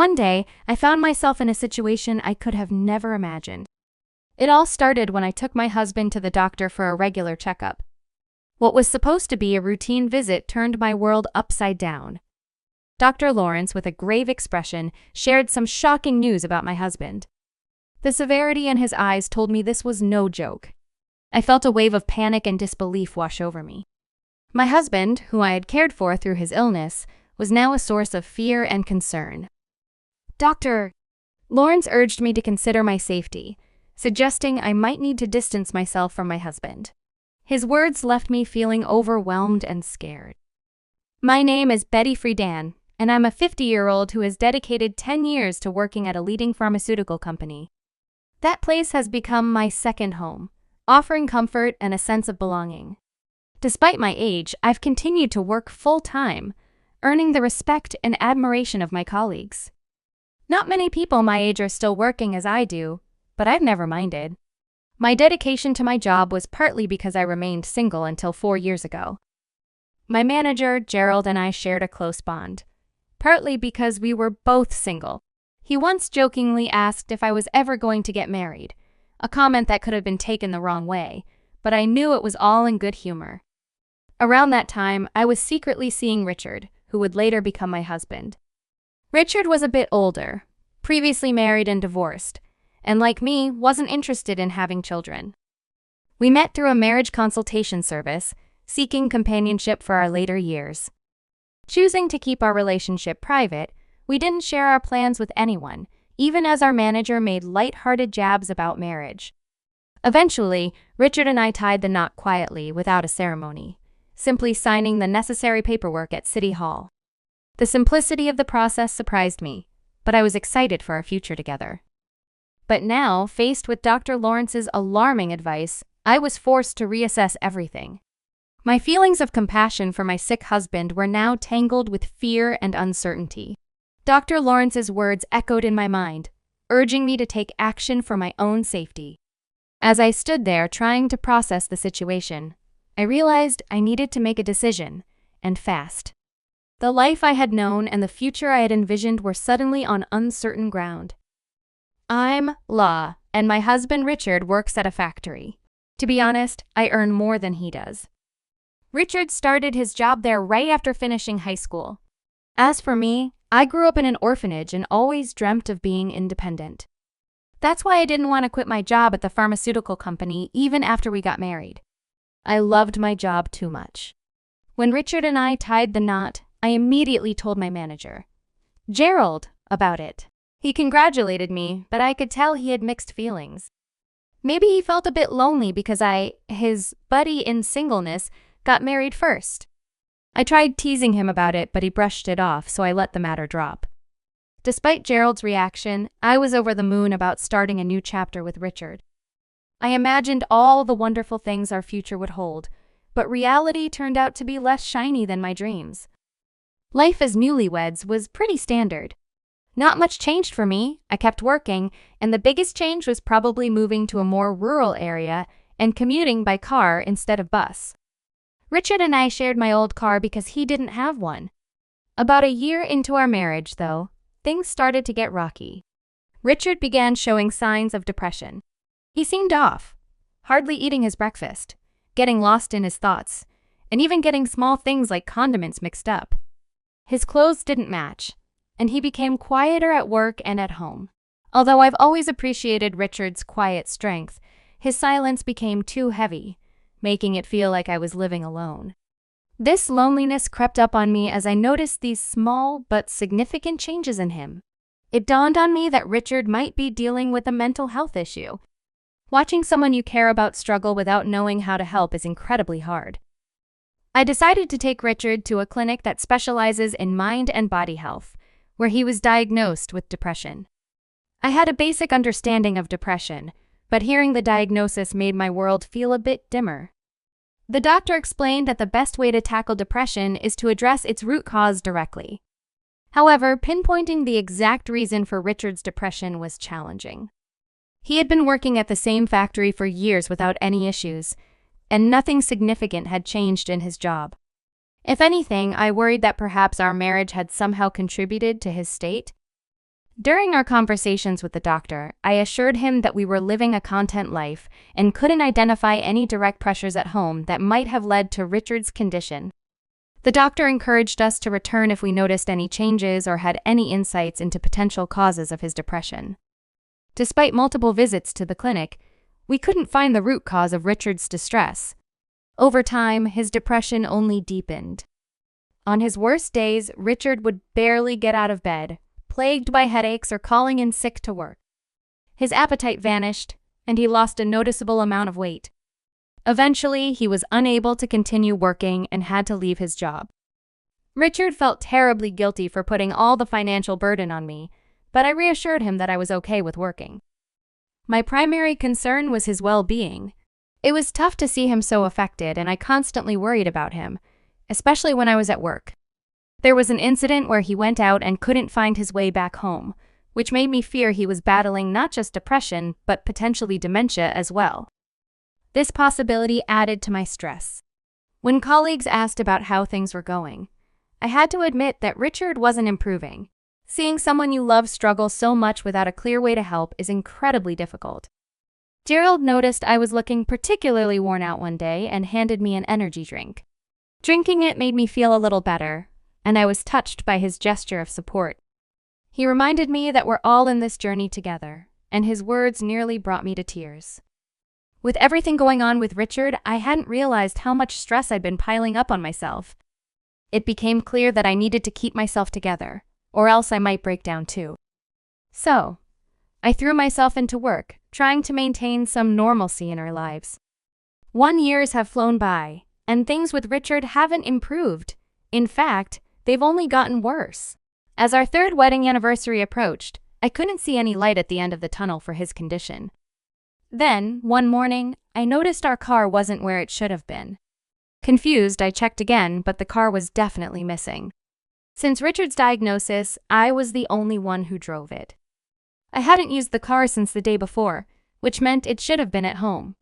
One day, I found myself in a situation I could have never imagined. It all started when I took my husband to the doctor for a regular checkup. What was supposed to be a routine visit turned my world upside down. Dr. Lawrence, with a grave expression, shared some shocking news about my husband. The severity in his eyes told me this was no joke. I felt a wave of panic and disbelief wash over me. My husband, who I had cared for through his illness, was now a source of fear and concern. Dr. Lawrence urged me to consider my safety, suggesting I might need to distance myself from my husband. His words left me feeling overwhelmed and scared. My name is Betty Friedan, and I'm a 50-year-old who has dedicated 10 years to working at a leading pharmaceutical company. That place has become my second home, offering comfort and a sense of belonging. Despite my age, I've continued to work full-time, earning the respect and admiration of my colleagues. Not many people my age are still working as I do, but I've never minded. My dedication to my job was partly because I remained single until 4 years ago. My manager, Gerald, and I shared a close bond, partly because we were both single. He once jokingly asked if I was ever going to get married, a comment that could have been taken the wrong way, but I knew it was all in good humor. Around that time, I was secretly seeing Richard, who would later become my husband. Richard was a bit older, previously married and divorced, and like me, wasn't interested in having children. We met through a marriage consultation service, seeking companionship for our later years. Choosing to keep our relationship private, we didn't share our plans with anyone, even as our manager made light-hearted jabs about marriage. Eventually, Richard and I tied the knot quietly without a ceremony, simply signing the necessary paperwork at City Hall. The simplicity of the process surprised me, but I was excited for our future together. But now, faced with Dr. Lawrence's alarming advice, I was forced to reassess everything. My feelings of compassion for my sick husband were now tangled with fear and uncertainty. Dr. Lawrence's words echoed in my mind, urging me to take action for my own safety. As I stood there trying to process the situation, I realized I needed to make a decision, and fast. The life I had known and the future I had envisioned were suddenly on uncertain ground. I'm La, and my husband Richard works at a factory. To be honest, I earn more than he does. Richard started his job there right after finishing high school. As for me, I grew up in an orphanage and always dreamt of being independent. That's why I didn't want to quit my job at the pharmaceutical company even after we got married. I loved my job too much. When Richard and I tied the knot, I immediately told my manager, Gerald, about it. He congratulated me, but I could tell he had mixed feelings. Maybe he felt a bit lonely because his buddy in singleness, got married first. I tried teasing him about it, but he brushed it off, so I let the matter drop. Despite Gerald's reaction, I was over the moon about starting a new chapter with Richard. I imagined all the wonderful things our future would hold, but reality turned out to be less shiny than my dreams. Life as newlyweds was pretty standard. Not much changed for me. I kept working, and the biggest change was probably moving to a more rural area and commuting by car instead of bus. Richard and I shared my old car because he didn't have one. About a year into our marriage, though, things started to get rocky. Richard began showing signs of depression. He seemed off, hardly eating his breakfast, getting lost in his thoughts, and even getting small things like condiments mixed up. His clothes didn't match, and he became quieter at work and at home. Although I've always appreciated Richard's quiet strength, his silence became too heavy, making it feel like I was living alone. This loneliness crept up on me as I noticed these small but significant changes in him. It dawned on me that Richard might be dealing with a mental health issue. Watching someone you care about struggle without knowing how to help is incredibly hard. I decided to take Richard to a clinic that specializes in mind and body health, where he was diagnosed with depression. I had a basic understanding of depression, but hearing the diagnosis made my world feel a bit dimmer. The doctor explained that the best way to tackle depression is to address its root cause directly. However, pinpointing the exact reason for Richard's depression was challenging. He had been working at the same factory for years without any issues, and nothing significant had changed in his job. If anything, I worried that perhaps our marriage had somehow contributed to his state. During our conversations with the doctor, I assured him that we were living a content life and couldn't identify any direct pressures at home that might have led to Richard's condition. The doctor encouraged us to return if we noticed any changes or had any insights into potential causes of his depression. Despite multiple visits to the clinic, we couldn't find the root cause of Richard's distress. Over time, his depression only deepened. On his worst days, Richard would barely get out of bed, plagued by headaches or calling in sick to work. His appetite vanished, and he lost a noticeable amount of weight. Eventually, he was unable to continue working and had to leave his job. Richard felt terribly guilty for putting all the financial burden on me, but I reassured him that I was okay with working. My primary concern was his well-being. It was tough to see him so affected, and I constantly worried about him, especially when I was at work. There was an incident where he went out and couldn't find his way back home, which made me fear he was battling not just depression, but potentially dementia as well. This possibility added to my stress. When colleagues asked about how things were going, I had to admit that Richard wasn't improving. Seeing someone you love struggle so much without a clear way to help is incredibly difficult. Gerald noticed I was looking particularly worn out one day and handed me an energy drink. Drinking it made me feel a little better, and I was touched by his gesture of support. He reminded me that we're all in this journey together, and his words nearly brought me to tears. With everything going on with Richard, I hadn't realized how much stress I'd been piling up on myself. It became clear that I needed to keep myself together, or else I might break down too. So, I threw myself into work, trying to maintain some normalcy in our lives. 1 year have flown by, and things with Richard haven't improved. In fact, they've only gotten worse. As our 3rd wedding anniversary approached, I couldn't see any light at the end of the tunnel for his condition. Then, one morning, I noticed our car wasn't where it should have been. Confused, I checked again, but the car was definitely missing. Since Richard's diagnosis, I was the only one who drove it. I hadn't used the car since the day before, which meant it should have been at home.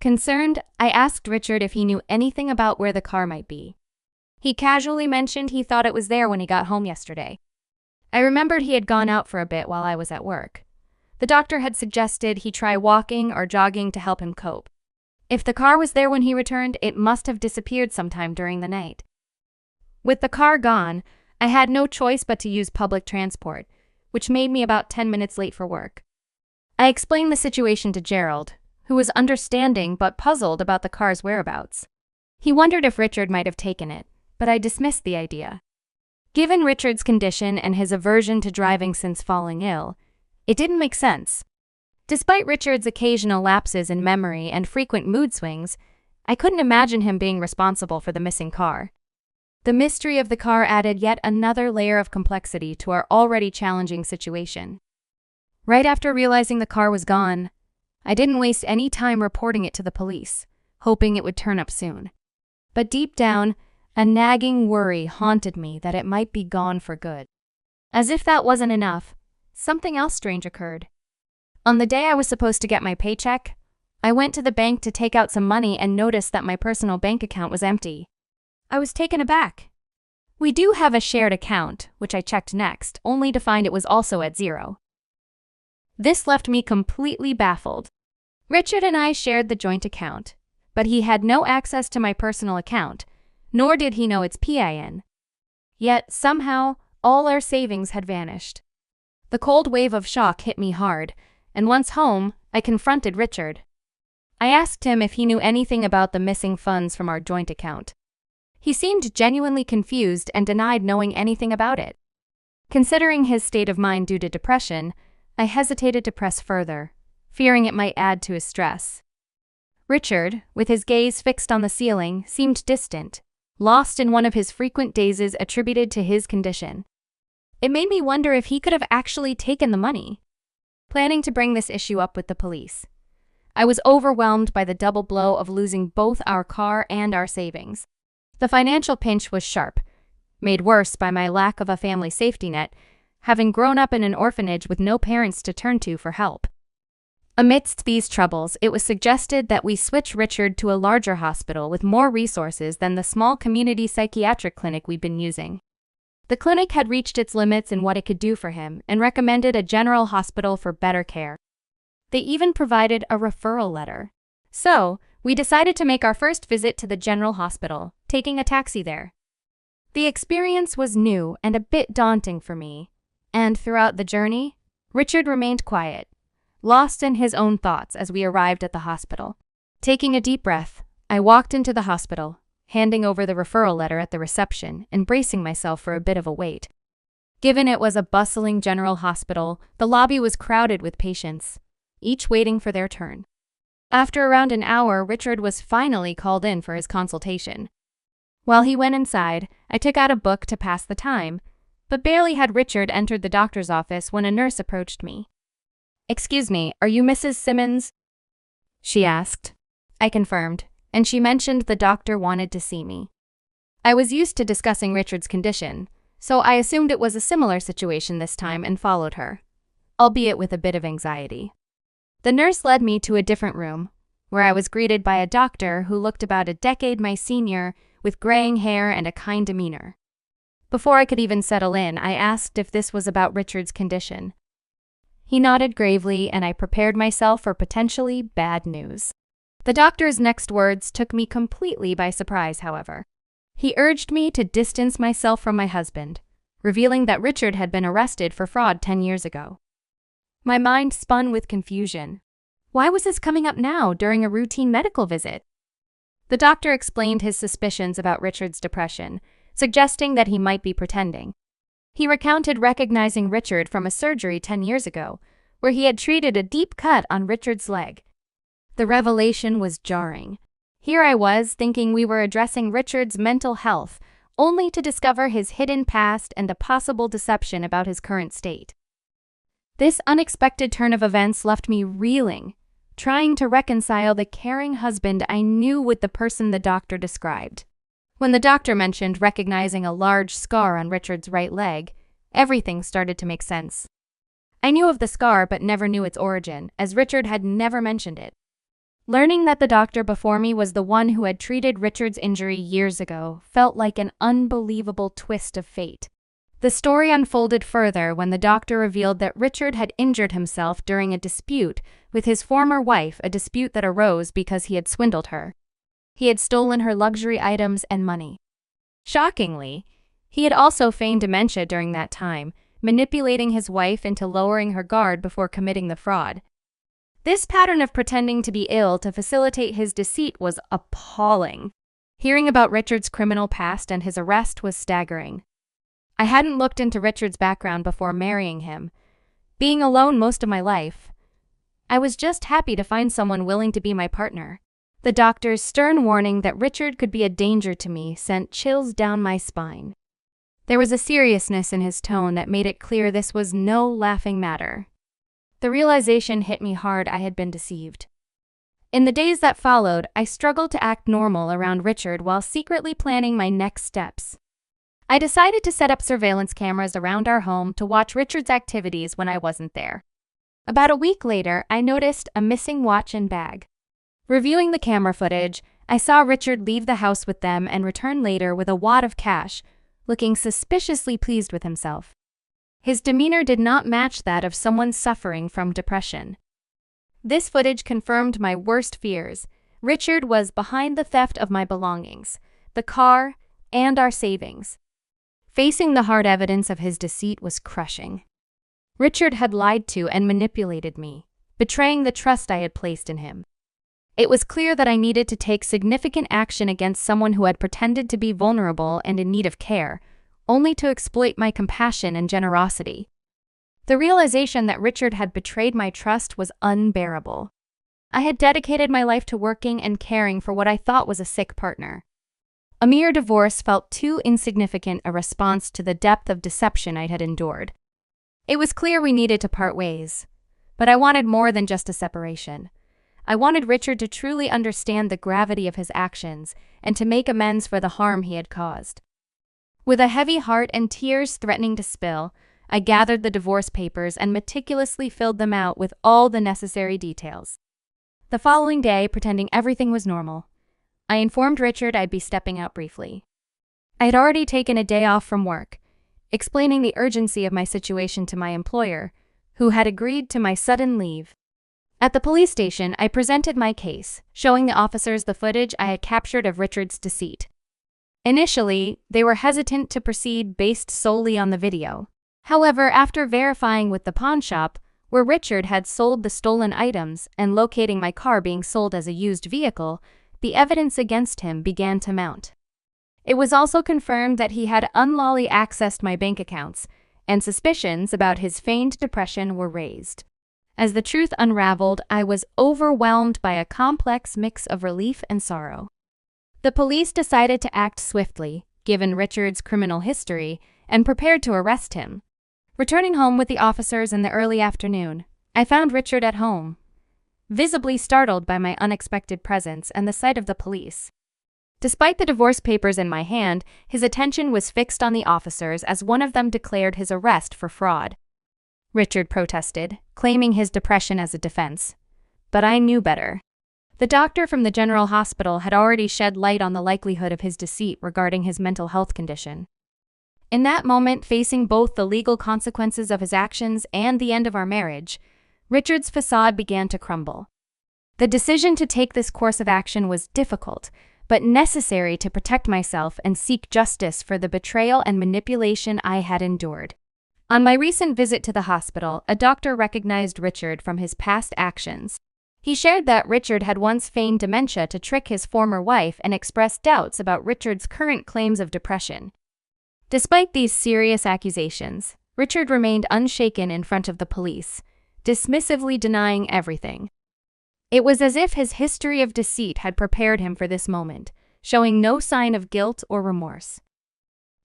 Concerned, I asked Richard if he knew anything about where the car might be. He casually mentioned he thought it was there when he got home yesterday. I remembered he had gone out for a bit while I was at work. The doctor had suggested he try walking or jogging to help him cope. If the car was there when he returned, it must have disappeared sometime during the night. With the car gone, I had no choice but to use public transport, which made me about 10 minutes late for work. I explained the situation to Gerald, who was understanding but puzzled about the car's whereabouts. He wondered if Richard might have taken it, but I dismissed the idea. Given Richard's condition and his aversion to driving since falling ill, it didn't make sense. Despite Richard's occasional lapses in memory and frequent mood swings, I couldn't imagine him being responsible for the missing car. The mystery of the car added yet another layer of complexity to our already challenging situation. Right after realizing the car was gone, I didn't waste any time reporting it to the police, hoping it would turn up soon. But deep down, a nagging worry haunted me that it might be gone for good. As if that wasn't enough, something else strange occurred. On the day I was supposed to get my paycheck, I went to the bank to take out some money and noticed that my personal bank account was empty. I was taken aback. We do have a shared account, which I checked next, only to find it was also at zero. This left me completely baffled. Richard and I shared the joint account, but he had no access to my personal account, nor did he know its PIN. Yet, somehow, all our savings had vanished. The cold wave of shock hit me hard, and once home, I confronted Richard. I asked him if he knew anything about the missing funds from our joint account. He seemed genuinely confused and denied knowing anything about it. Considering his state of mind due to depression, I hesitated to press further, fearing it might add to his stress. Richard, with his gaze fixed on the ceiling, seemed distant, lost in one of his frequent dazes attributed to his condition. It made me wonder if he could have actually taken the money. Planning to bring this issue up with the police, I was overwhelmed by the double blow of losing both our car and our savings. The financial pinch was sharp, made worse by my lack of a family safety net, having grown up in an orphanage with no parents to turn to for help. Amidst these troubles, it was suggested that we switch Richard to a larger hospital with more resources than the small community psychiatric clinic we'd been using. The clinic had reached its limits in what it could do for him and recommended a general hospital for better care. They even provided a referral letter. So, we decided to make our first visit to the general hospital, taking a taxi there. The experience was new and a bit daunting for me, and throughout the journey, Richard remained quiet, lost in his own thoughts as we arrived at the hospital. Taking a deep breath, I walked into the hospital, handing over the referral letter at the reception and bracing myself for a bit of a wait. Given it was a bustling general hospital, the lobby was crowded with patients, each waiting for their turn. After around an hour, Richard was finally called in for his consultation. While he went inside, I took out a book to pass the time, but barely had Richard entered the doctor's office when a nurse approached me. "Excuse me, are you Mrs. Simmons?" she asked. I confirmed, and she mentioned the doctor wanted to see me. I was used to discussing Richard's condition, so I assumed it was a similar situation this time and followed her, albeit with a bit of anxiety. The nurse led me to a different room, where I was greeted by a doctor who looked about a decade my senior, with graying hair and a kind demeanor. Before I could even settle in, I asked if this was about Richard's condition. He nodded gravely, and I prepared myself for potentially bad news. The doctor's next words took me completely by surprise, however. He urged me to distance myself from my husband, revealing that Richard had been arrested for fraud 10 years ago. My mind spun with confusion. Why was this coming up now during a routine medical visit? The doctor explained his suspicions about Richard's depression, suggesting that he might be pretending. He recounted recognizing Richard from a surgery 10 years ago, where he had treated a deep cut on Richard's leg. The revelation was jarring. Here I was thinking we were addressing Richard's mental health, only to discover his hidden past and a possible deception about his current state. This unexpected turn of events left me reeling, trying to reconcile the caring husband I knew with the person the doctor described. When the doctor mentioned recognizing a large scar on Richard's right leg, everything started to make sense. I knew of the scar but never knew its origin, as Richard had never mentioned it. Learning that the doctor before me was the one who had treated Richard's injury years ago felt like an unbelievable twist of fate. The story unfolded further when the doctor revealed that Richard had injured himself during a dispute with his former wife, a dispute that arose because he had swindled her. He had stolen her luxury items and money. Shockingly, he had also feigned dementia during that time, manipulating his wife into lowering her guard before committing the fraud. This pattern of pretending to be ill to facilitate his deceit was appalling. Hearing about Richard's criminal past and his arrest was staggering. I hadn't looked into Richard's background before marrying him. Being alone most of my life, I was just happy to find someone willing to be my partner. The doctor's stern warning that Richard could be a danger to me sent chills down my spine. There was a seriousness in his tone that made it clear this was no laughing matter. The realization hit me hard. I had been deceived. In the days that followed, I struggled to act normal around Richard while secretly planning my next steps. I decided to set up surveillance cameras around our home to watch Richard's activities when I wasn't there. About a week later, I noticed a missing watch and bag. Reviewing the camera footage, I saw Richard leave the house with them and return later with a wad of cash, looking suspiciously pleased with himself. His demeanor did not match that of someone suffering from depression. This footage confirmed my worst fears. Richard was behind the theft of my belongings, the car, and our savings. Facing the hard evidence of his deceit was crushing. Richard had lied to and manipulated me, betraying the trust I had placed in him. It was clear that I needed to take significant action against someone who had pretended to be vulnerable and in need of care, only to exploit my compassion and generosity. The realization that Richard had betrayed my trust was unbearable. I had dedicated my life to working and caring for what I thought was a sick partner. A mere divorce felt too insignificant a response to the depth of deception I had endured. It was clear we needed to part ways, but I wanted more than just a separation. I wanted Richard to truly understand the gravity of his actions and to make amends for the harm he had caused. With a heavy heart and tears threatening to spill, I gathered the divorce papers and meticulously filled them out with all the necessary details. The following day, pretending everything was normal, I informed Richard I'd be stepping out briefly. I had already taken a day off from work, explaining the urgency of my situation to my employer, who had agreed to my sudden leave. At the police station, I presented my case, showing the officers the footage I had captured of Richard's deceit. Initially, they were hesitant to proceed based solely on the video. However, after verifying with the pawn shop, where Richard had sold the stolen items, and locating my car being sold as a used vehicle, the evidence against him began to mount. It was also confirmed that he had unlawfully accessed my bank accounts, and suspicions about his feigned depression were raised. As the truth unraveled, I was overwhelmed by a complex mix of relief and sorrow. The police decided to act swiftly, given Richard's criminal history, and prepared to arrest him. Returning home with the officers in the early afternoon, I found Richard at home, visibly startled by my unexpected presence and the sight of the police. Despite the divorce papers in my hand, his attention was fixed on the officers as one of them declared his arrest for fraud. Richard protested, claiming his depression as a defense. But I knew better. The doctor from the general hospital had already shed light on the likelihood of his deceit regarding his mental health condition. In that moment, facing both the legal consequences of his actions and the end of our marriage, Richard's facade began to crumble. The decision to take this course of action was difficult, but necessary to protect myself and seek justice for the betrayal and manipulation I had endured. On my recent visit to the hospital, a doctor recognized Richard from his past actions. He shared that Richard had once feigned dementia to trick his former wife and expressed doubts about Richard's current claims of depression. Despite these serious accusations, Richard remained unshaken in front of the police, dismissively denying everything. It was as if his history of deceit had prepared him for this moment, showing no sign of guilt or remorse.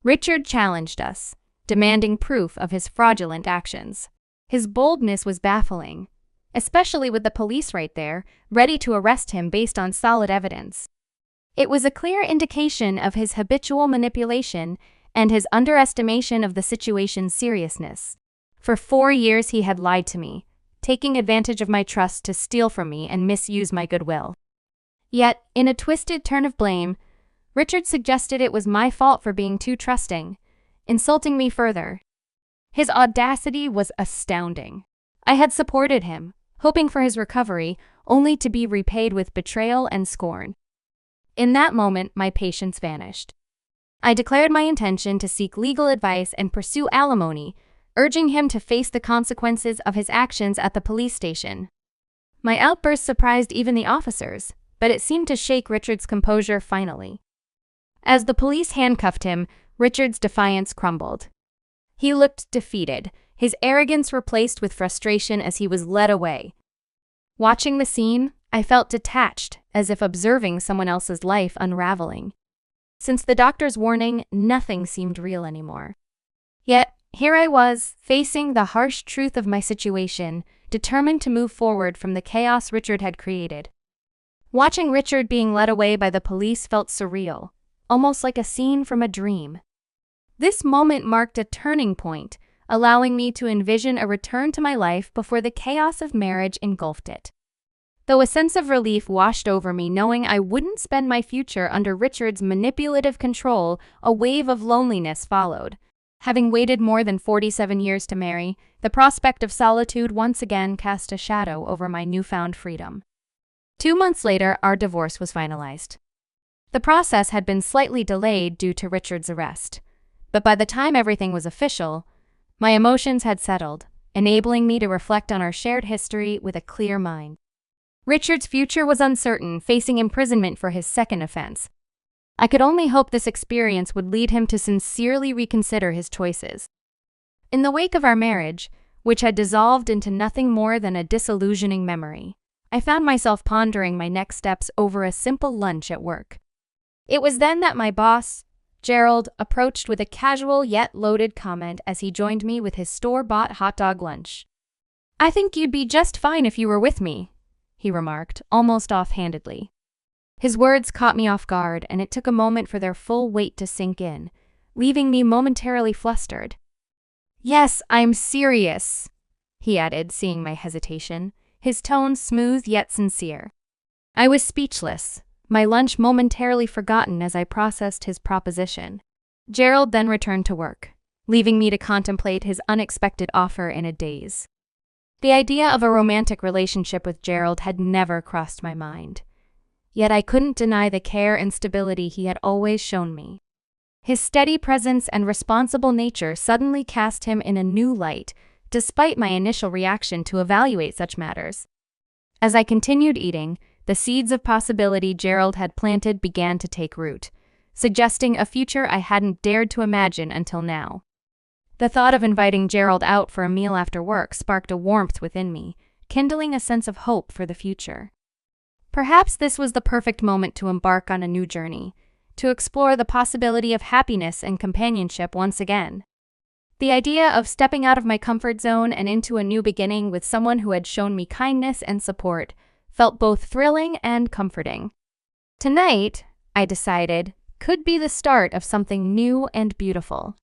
Richard challenged us, demanding proof of his fraudulent actions. His boldness was baffling, especially with the police right there, ready to arrest him based on solid evidence. It was a clear indication of his habitual manipulation and his underestimation of the situation's seriousness. For 4 years he had lied to me, taking advantage of my trust to steal from me and misuse my goodwill. Yet, in a twisted turn of blame, Richard suggested it was my fault for being too trusting, insulting me further. His audacity was astounding. I had supported him, hoping for his recovery, only to be repaid with betrayal and scorn. In that moment, my patience vanished. I declared my intention to seek legal advice and pursue alimony, urging him to face the consequences of his actions at the police station. My outburst surprised even the officers, but it seemed to shake Richard's composure finally. As the police handcuffed him, Richard's defiance crumbled. He looked defeated, his arrogance replaced with frustration as he was led away. Watching the scene, I felt detached, as if observing someone else's life unraveling. Since the doctor's warning, nothing seemed real anymore. Yet, here I was, facing the harsh truth of my situation, determined to move forward from the chaos Richard had created. Watching Richard being led away by the police felt surreal, almost like a scene from a dream. This moment marked a turning point, allowing me to envision a return to my life before the chaos of marriage engulfed it. Though a sense of relief washed over me knowing I wouldn't spend my future under Richard's manipulative control, a wave of loneliness followed. Having waited more than 47 years to marry, the prospect of solitude once again cast a shadow over my newfound freedom. 2 months later, our divorce was finalized. The process had been slightly delayed due to Richard's arrest, but by the time everything was official, my emotions had settled, enabling me to reflect on our shared history with a clear mind. Richard's future was uncertain, facing imprisonment for his second offense. I could only hope this experience would lead him to sincerely reconsider his choices. In the wake of our marriage, which had dissolved into nothing more than a disillusioning memory, I found myself pondering my next steps over a simple lunch at work. It was then that my boss, Gerald, approached with a casual yet loaded comment as he joined me with his store-bought hot dog lunch. "I think you'd be just fine if you were with me," he remarked, almost offhandedly. His words caught me off guard, and it took a moment for their full weight to sink in, leaving me momentarily flustered. "Yes, I'm serious," he added, seeing my hesitation, his tone smooth yet sincere. I was speechless, my lunch momentarily forgotten as I processed his proposition. Gerald then returned to work, leaving me to contemplate his unexpected offer in a daze. The idea of a romantic relationship with Gerald had never crossed my mind. Yet I couldn't deny the care and stability he had always shown me. His steady presence and responsible nature suddenly cast him in a new light, despite my initial reaction to evaluate such matters. As I continued eating, the seeds of possibility Gerald had planted began to take root, suggesting a future I hadn't dared to imagine until now. The thought of inviting Gerald out for a meal after work sparked a warmth within me, kindling a sense of hope for the future. Perhaps this was the perfect moment to embark on a new journey, to explore the possibility of happiness and companionship once again. The idea of stepping out of my comfort zone and into a new beginning with someone who had shown me kindness and support felt both thrilling and comforting. Tonight, I decided, could be the start of something new and beautiful.